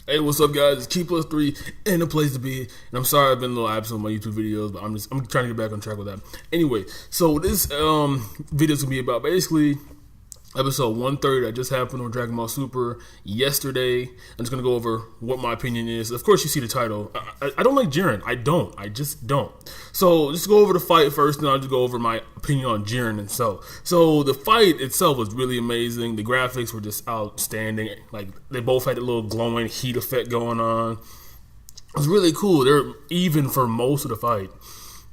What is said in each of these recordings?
Hey, what's up, guys? It's KiPlusThree and the place to be. And I'm sorry I've been a little absent on my YouTube videos, but I'm trying to get back on track with that. Anyway, so this video is gonna be about basically episode 130 that just happened on Dragonball Super yesterday. I'm just gonna go over what my opinion is. Of course, you see the title. I don't like JIREN. I just don't. So just go over the fight first, and I'll just go over my opinion on JIREN itself. So the fight itself was really amazing. The graphics were just outstanding. Like they both had a little glowing heat effect going on. It was really cool. They're even for most of the fight.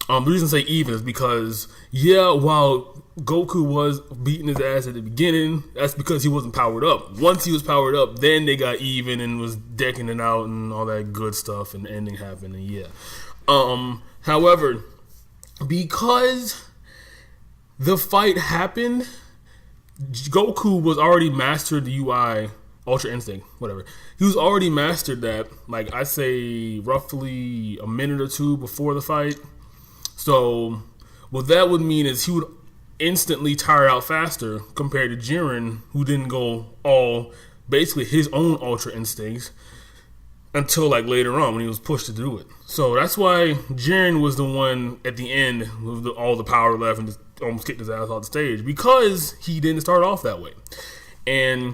The reason I say even is because, while Goku was beating his ass at the beginning, that's because he wasn't powered up. Once he was powered up, then they got even and was decking it out and all that good stuff, and the ending happened, and however, because the fight happened, Goku was already mastered the UI, Ultra Instinct, whatever. He was already mastered that, like I say, roughly a minute or two before the fight. So what that would mean is he would instantly tire out faster compared to JIREN, who didn't go all basically his own Ultra Instincts until like later on when he was pushed to do it. So that's why JIREN was the one at the end with all the power left and just almost kicked his ass off the stage because he didn't start off that way. And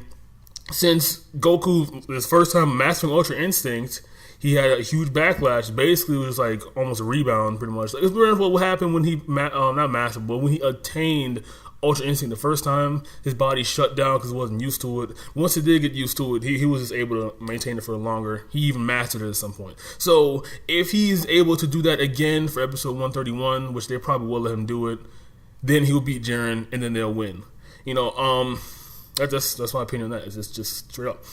since Goku, his first time mastering Ultra Instinct, he had a huge backlash. Basically, it was like almost a rebound, pretty much. Like, it's what happened when he, not mastered, but when he attained Ultra Instinct the first time, his body shut down because he wasn't used to it. Once he did get used to it, he was just able to maintain it for longer. He even mastered it at some point. So if he's able to do that again for episode 131, which they probably will let him do it, then he'll beat JIREN and then they'll win. That's my opinion on that. It's just straight up.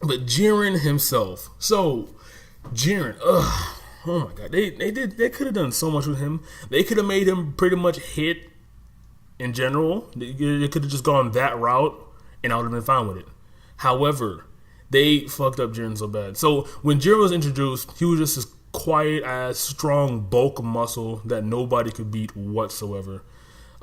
But JIREN himself. So JIREN, oh my god, they could have done so much with him. They could have made him pretty much hit in general. They could have just gone that route, and I would have been fine with it. However, they fucked up JIREN so bad. So when JIREN was introduced, he was just this quiet ass, strong bulk of muscle that nobody could beat whatsoever.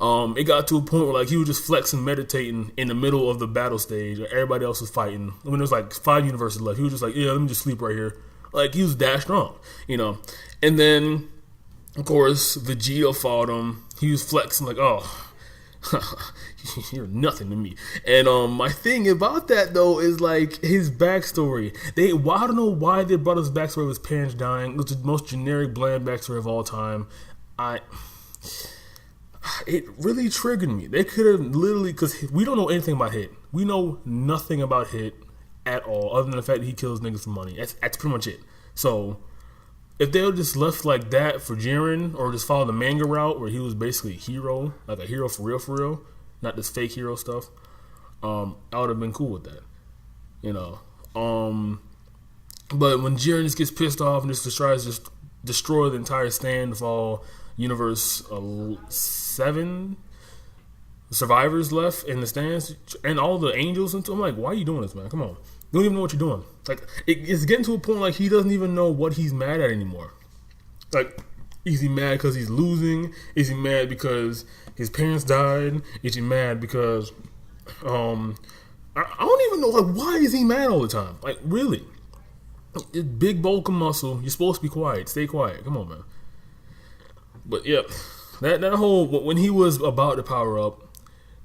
It got to a point where like he was just flexing, meditating in the middle of the battle stage, where everybody else was fighting. When there was like 5 universes left, he was just like, let me just sleep right here. Like, he was that strong, And then, of course, Vegeta fought him. He was flexing like, oh, you're nothing to me. And my thing about that, though, is, like, his backstory. I don't know why they brought his backstory of his parents dying. It was the most generic, bland backstory of all time. It really triggered me. They could have literally, because we don't know anything about Hit. We know nothing about Hit at all, other than the fact that he kills niggas for money. That's pretty much it. So if they were just left like that for JIREN, or just follow the manga route where he was basically a hero, like a hero for real, not this fake hero stuff, I would have been cool with that. But when JIREN just gets pissed off and just tries to just destroy the entire stand of all universe 7 survivors left in the stands and all the angels, and I'm like, why are you doing this, man? Come on. You don't even know what you're doing. Like, it's getting to a point like he doesn't even know what he's mad at anymore. Like, is he mad because he's losing? Is he mad because his parents died? Is he mad because I don't even know, like, why is he mad all the time? Like, really? It's big bulk of muscle. You're supposed to be quiet. Stay quiet. Come on, man. But yeah, that whole, when he was about to power up,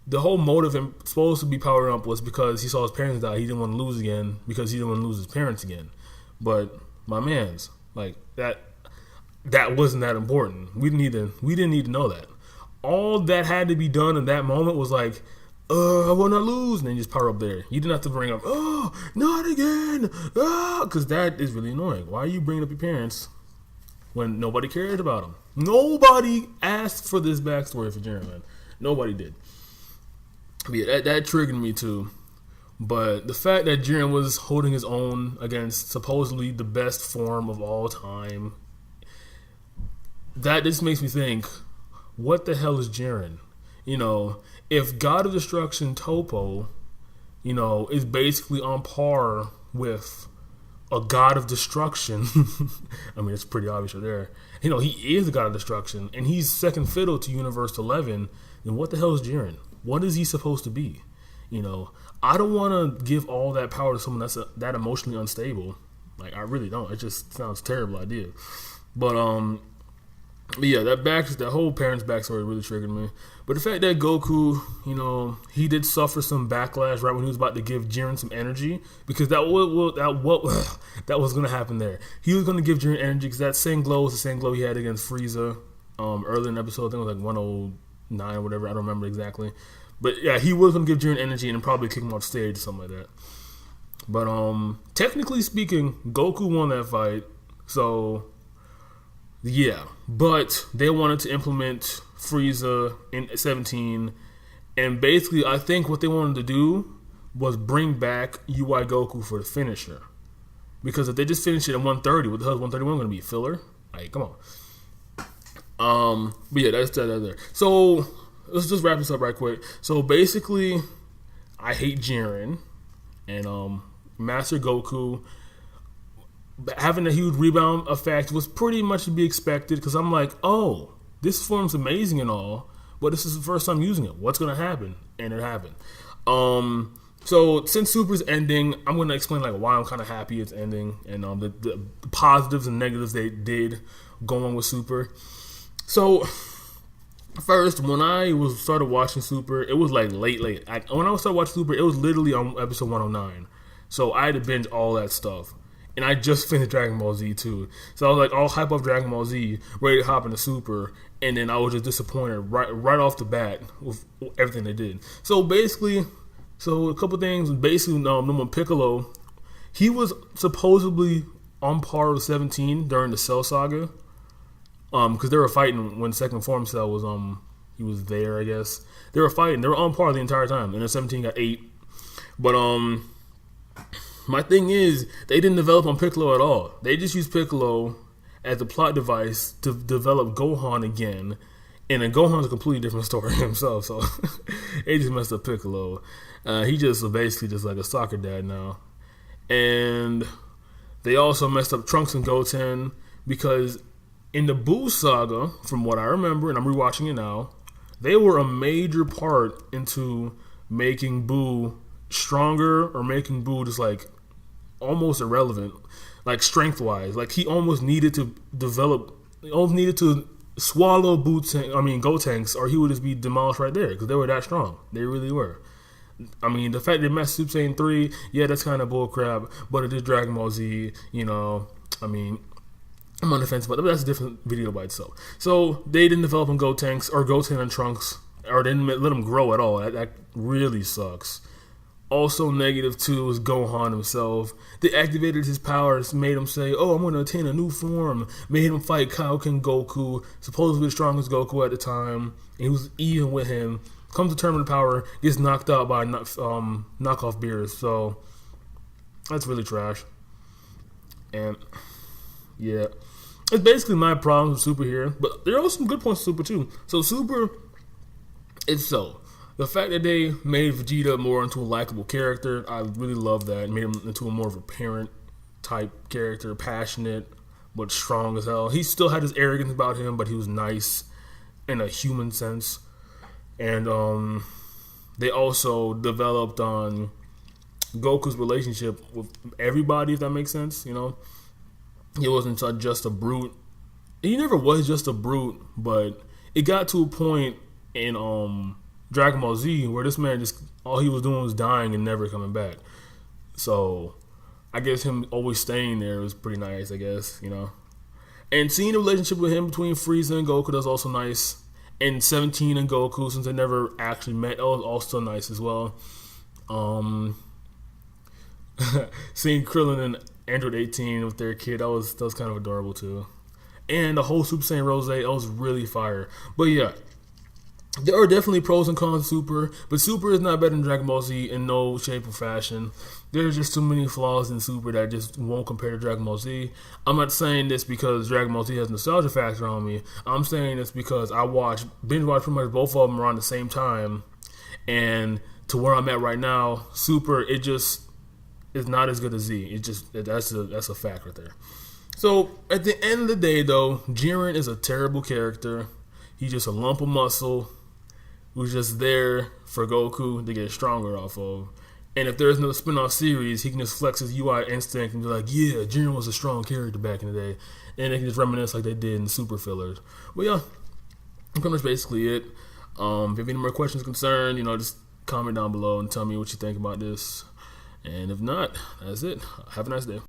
the whole motive him supposed to be powering up was because he saw his parents die. He didn't want to lose again because he didn't want to lose his parents again. But my man's like that wasn't that important. We didn't need to know that. All that had to be done in that moment was like, I want to lose, and then you just power up there. You didn't have to bring up, oh, not again, because that is really annoying. Why are you bringing up your parents when nobody cared about them? Nobody asked for this backstory for JIREN, man. Nobody did. But yeah, that triggered me too. But the fact that JIREN was holding his own against supposedly the best form of all time, that just makes me think, what the hell is JIREN? If God of Destruction Toppo, is basically on par with a God of Destruction. I mean, it's pretty obvious right there. He is a God of Destruction, and he's second fiddle to Universe 11. Then what the hell is JIREN? What is he supposed to be? I don't want to give all that power to someone that's that emotionally unstable. Like, I really don't. It just sounds a terrible idea. But yeah, that whole parents' backstory really triggered me. But the fact that Goku, you know, he did suffer some backlash right when he was about to give Jiren some energy, because that was going to happen there. He was going to give Jiren energy because that same glow was the same glow he had against Frieza earlier in the episode. I think it was like 109 or whatever. I don't remember exactly. But yeah, he was going to give Jiren energy and probably kick him off stage or something like that. But technically speaking, Goku won that fight. So yeah, but they wanted to implement Frieza in 17, and basically I think what they wanted to do was bring back UI Goku for the finisher. Because if they just finish it at 130, what the hell is 131 going to be? Filler? Like, come on. But yeah, that's that there. So let's just wrap this up right quick. So basically, I hate Jiren, and Master Goku having a huge rebound effect was pretty much to be expected, because I'm like, oh, this form's amazing and all, but this is the first time using it. What's going to happen? And it happened. So since Super's ending, I'm going to explain like why I'm kind of happy it's ending, and the positives and negatives they did going with Super. So first, when I started watching Super, it was like late. When I started watching Super, it was literally on episode 109. So I had to binge all that stuff. And I just finished Dragon Ball Z too. So I was like all hype up Dragon Ball Z, ready to hop into Super, and then I was just disappointed right off the bat with everything they did. So basically, a couple things. Basically, number Piccolo, he was supposedly on par with 17 during the Cell Saga. Because they were fighting when Second Form Cell was he was there, I guess. They were fighting. They were on par the entire time. And then 17 got 8. But my thing is, they didn't develop on Piccolo at all. They just used Piccolo as a plot device to develop Gohan again. And then Gohan's a completely different story himself. So they just messed up Piccolo. He just basically just like a soccer dad now. And they also messed up Trunks and Goten, because in the Buu saga, from what I remember, and I'm rewatching it now, they were a major part into making Buu stronger, or making Buu just like almost irrelevant, like strength wise. Like he almost needed to swallow Gotenks, or he would just be demolished right there, because they were that strong. They really were. I mean, the fact they messed Super Saiyan 3, yeah, that's kind of bullcrap, but it is Dragon Ball Z, you know. I mean, I'm on the fence, but that's a different video by itself. So they didn't develop on Gotenks or Goten and Trunks, or they didn't let them grow at all. That really sucks. Also negative too is Gohan himself. They activated his powers, made him say, oh, I'm going to attain a new form. Made him fight Kaioken Goku, supposedly the strongest Goku at the time. And he was even with him. Comes to tournament power, gets knocked out by knockoff beers. So that's really trash. And yeah, it's basically my problem with Super here. But there are some good points to Super too. So Super itself, the fact that they made Vegeta more into a likable character, I really love that. Made him into a more of a parent type character, passionate but strong as hell. He still had his arrogance about him, but he was nice in a human sense. And they also developed on Goku's relationship with everybody, if that makes sense. You know, he wasn't just a brute. He never was just a brute, but it got to a point in Dragon Ball Z where this man just, all he was doing was dying and never coming back. So I guess him always staying there was pretty nice, I guess, you know. And seeing the relationship with him between Frieza and Goku, that's also nice. And 17 and Goku, since they never actually met, that was also nice as well. Seeing Krillin and Android 18 with their kid, that was kind of adorable too. And the whole Super Saiyan Rose, that was really fire. But yeah, there are definitely pros and cons to Super, but Super is not better than Dragon Ball Z in no shape or fashion. There's just too many flaws in Super that just won't compare to Dragon Ball Z. I'm not saying this because Dragon Ball Z has nostalgia factor on me. I'm saying this because I binge watched pretty much both of them around the same time, and to where I'm at right now, Super, it just is not as good as Z. It just, that's a fact right there. So at the end of the day, though, Jiren is a terrible character. He's just a lump of muscle who's just there for Goku to get stronger off of. And if there's no spin-off series, he can just flex his UI instinct and be like, yeah, Jiren was a strong character back in the day. And they can just reminisce like they did in Super fillers. But yeah, pretty much basically it. If you have any more questions, concerned, just comment down below and tell me what you think about this. And if not, that's it. Have a nice day.